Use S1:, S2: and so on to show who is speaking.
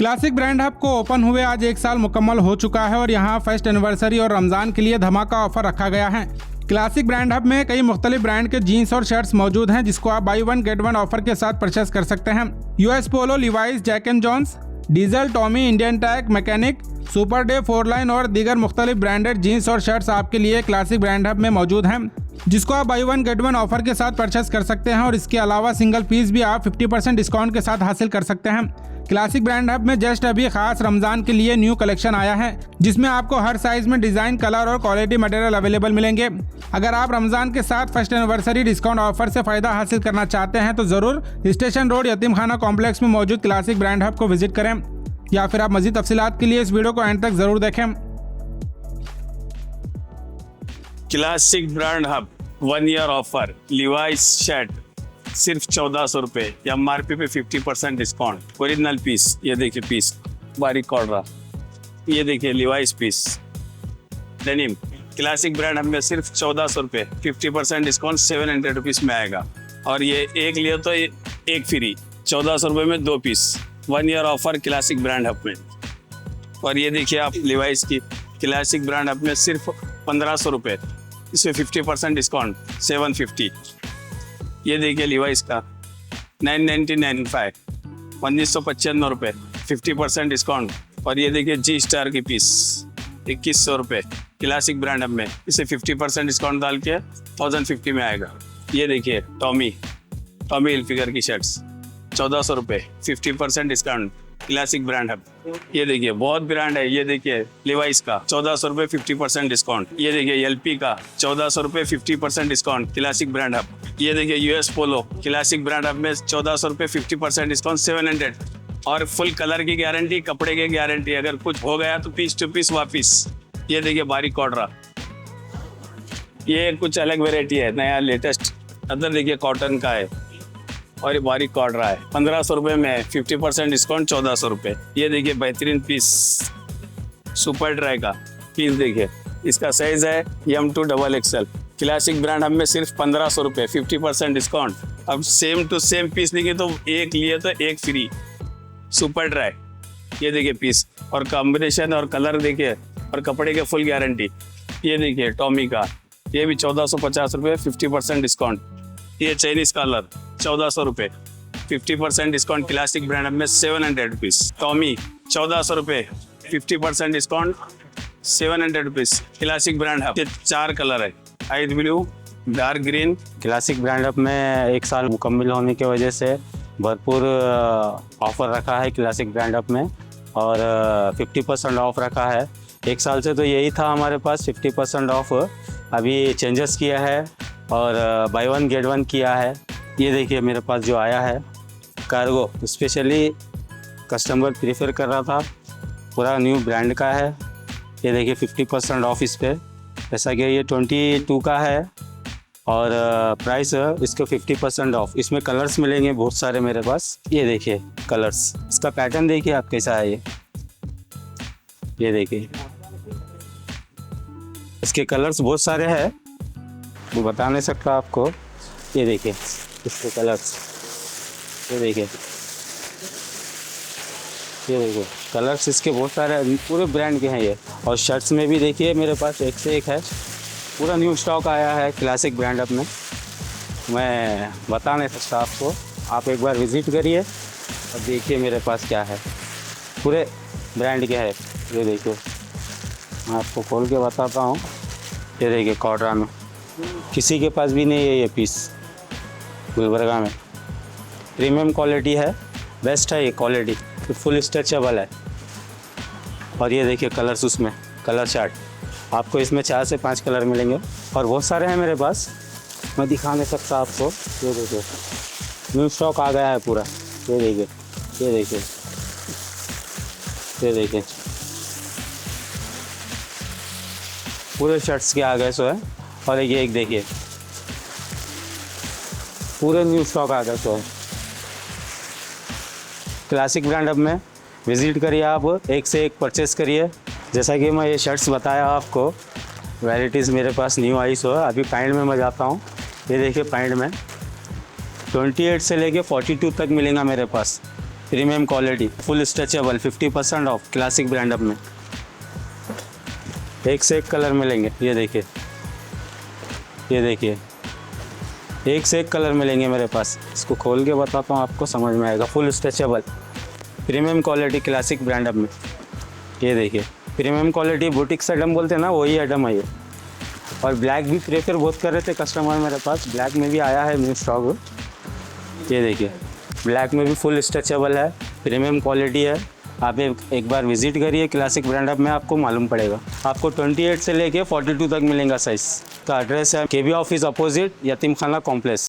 S1: Classic brand hub को open हुए आज 1 साल मुकम्मल हो चुका है और यहाँ फर्स्ट एनिवर्सरी और रमजान के लिए धमाका ऑफर रखा गया है। क्लासिक ब्रांड हब में कई मुख्तलिफ ब्रांड के जीन्स और शर्ट्स मौजूद हैं, जिसको आप buy one get one offer के साथ परचेस कर सकते हैं। US Polo, Levi's, Jack and Jones, Diesel, Tommy, Indian tag, mechanic, super day, फोरलाइन और दीगर मुख्तलिफ ब्रांडेड जीन्स और शर्ट्स आपके लिए क्लासिक ब्रांड हब में मौजूद हैं, जिसको आप buy one get one offer के साथ परचेस कर सकते हैं और इसके अलावा सिंगल पीस भी आप 50% डिस्काउंट के साथ हासिल कर सकते हैं। क्लासिक ब्रांड हब में जस्ट अभी खास रमजान के लिए न्यू कलेक्शन आया है, जिसमें आपको हर साइज में डिजाइन, कलर और क्वालिटी मटेरियल अवेलेबल मिलेंगे। अगर आप रमजान के साथ फर्स्ट एनिवर्सरी डिस्काउंट ऑफर से फायदा हासिल करना चाहते हैं तो जरूर स्टेशन रोड यतीम खाना कॉम्प्लेक्स में मौजूद क्लासिक ब्रांड हब को विजिट करें, या फिर आप मजीद तफसीलात के लिए इस वीडियो को एंड तक जरूर देखें।
S2: Classic brand hub 1 year offer, Levi's shirt सिर्फ 1400 रुपये, MRP पे 50% डिस्काउंट, ओरिजिनल पीस, ये देखिए पीस बारीक कॉर्डरा, ये देखिए Levi's piece denim, classic brand हमें सिर्फ 1400 रुपये, 50% डिस्काउंट 700 रुपीज़ में आएगा और ये एक लिए तो एक फ्री, 1400 रुपये में 2 piece, 1 year offer classic brand hub में। और ये देखिए आप लिवाइस की क्लासिक ब्रांड हब में सिर्फ 1500 रुपये, इसमें 50% डिस्काउंट 750। ये देखिए लिवाइस का 999 1995 रुपये, 50% डिस्काउंट। और ये देखिए जी स्टार की पीस 2100 रुपये, क्लासिक ब्रांड हब में, इसे 50% डिस्काउंट डाल के 1050 में आएगा। ये देखिए टॉमी हिलफिगर की शर्ट्स 1400 रुपये, 50% डिस्काउंट, क्लासिक ब्रांड हब। ये देखिए बहुत ब्रांड है, ये देखिए लिवाइस का 1400 रुपये, 50% डिस्काउंट। ये देखिए एलपी का 1400 रुपये, 50% डिस्काउंट, क्लासिक ब्रांड हब। ये देखिए US Polo classic brand hub में 1400 रुपये, 50% डिस्काउंट 700 और फुल कलर की गारंटी, कपड़े की गारंटी, अगर कुछ हो गया तो पीस टू पीस वापिस। ये देखिए बारीक कॉर्डरा, ये कुछ अलग वेराइटी है, नया लेटेस्ट। अंदर देखिए कॉटन का है और ये बारीक कॉर्डरा है, 1500 रुपये में 50% डिस्काउंट 1400 रुपये। ये देखिए बेहतरीन पीस सुपर ड्राई का पीस, देखिए इसका साइज है M2 XXL, क्लासिक ब्रांड हमें सिर्फ 1500 रुपये, 50% डिस्काउंट। अब सेम टू सेम पीस लेंगे तो एक लिए तो एक फ्री, सुपर ड्राई। ये देखिए पीस और कॉम्बिनेशन और कलर देखिए और कपड़े के फुल गारंटी। ये देखिए टॉमी का, ये भी 1450 रुपये, 50% डिस्काउंट। ये चाइनीज कलर 1400 रुपये, 50% डिस्काउंट, क्लासिक ब्रांड में 700 रुपीज़। टॉमी 1400 रुपये, 50% discount 700 rupees, classic brand hub. ये 4 कलर है, ice blue, dark green.
S3: Classic brand hub में 1 साल मुकम्मल होने की वजह से भरपूर ऑफ़र रखा है क्लासिक ब्रांड हब में और 50% ऑफ रखा है। 1 साल से तो यही था हमारे पास 50% ऑफ, अभी चेंजेस किया है और बाई वन गेट वन किया है। ये देखिए मेरे पास जो आया है कार्गो, स्पेशली कस्टमर प्रीफर कर रहा था, पूरा न्यू ब्रांड का है। ये देखिए 50% ऑफ इस पर, जैसा कि ये 22 का है और प्राइस इसके 50% ऑफ। इसमें कलर्स मिलेंगे बहुत सारे मेरे पास। ये देखिए कलर्स, इसका पैटर्न देखिए आप कैसा है। ये देखिए इसके कलर्स बहुत सारे हैं, वो बता नहीं सकता आपको। ये देखिए इसके कलर्स, ये देखिए कलर्स इसके बहुत सारे, पूरे ब्रांड के हैं ये। और शर्ट्स में भी देखिए मेरे पास एक से एक है, पूरा न्यू स्टॉक आया है क्लासिक ब्रांड हब में, मैं बता नहीं सकता आपको। आप एक बार विज़िट करिए और देखिए मेरे पास क्या है, पूरे ब्रांड के है। ये देखिए मैं आपको खोल के बताता हूँ। ये देखिए कॉर्डरा में, किसी के पास भी नहीं है ये पीस, गुलबर्गा में प्रीमियम क्वालिटी है, बेस्ट है ये क्वालिटी, फुल स्ट्रेचेबल है। और ये देखिए कलर्स, उसमें कलर चार्ट, आपको इसमें 4 से 5 कलर मिलेंगे और बहुत सारे हैं मेरे पास, मैं दिखा नहीं सकता आपको। ये देखिए न्यू स्टॉक आ गया है पूरा। ये देखिए पूरे शर्ट्स के आ गए सो है। और ये एक देखिए पूरे न्यू स्टॉक आ गया सो है। क्लासिक ब्रांड हब में विज़िट करिए, आप एक से एक परचेस करिए। जैसा कि मैं ये शर्ट्स बताया आपको, वैराइटीज़ मेरे पास न्यू आई सो है। अभी पैंट में मैं जाता हूँ, ये देखिए पैंट में 28 से लेके 42 तक मिलेगा मेरे पास। Premium quality full stretchable 50% off classic brand up में। एक से एक कलर मिलेंगे, ये देखिए, ये देखिए, एक से एक कलर मिलेंगे मेरे पास। इसको खोल के बताता हूँ, आपको समझ में आएगा। Full stretchable premium quality classic brand up में, ये देखिए। प्रीमियम क्वालिटी बुटीक्स आइटम बोलते हैं ना, वही आइटम है ये। और ब्लैक भी प्रेफर बहुत कर रहे थे कस्टमर मेरे पास, ब्लैक में भी आया है न्यू स्टॉक। ये देखिए, ब्लैक में भी फुल स्ट्रेचेबल है, प्रीमियम क्वालिटी है। आप एक बार विजिट करिए क्लासिक ब्रांड अप में, आपको मालूम पड़ेगा। आपको 28 से लेके 42 तक मिलेगा साइज़। का एड्रेस है KB ऑफिस अपोजिट यतीम खाना कॉम्प्लेक्स।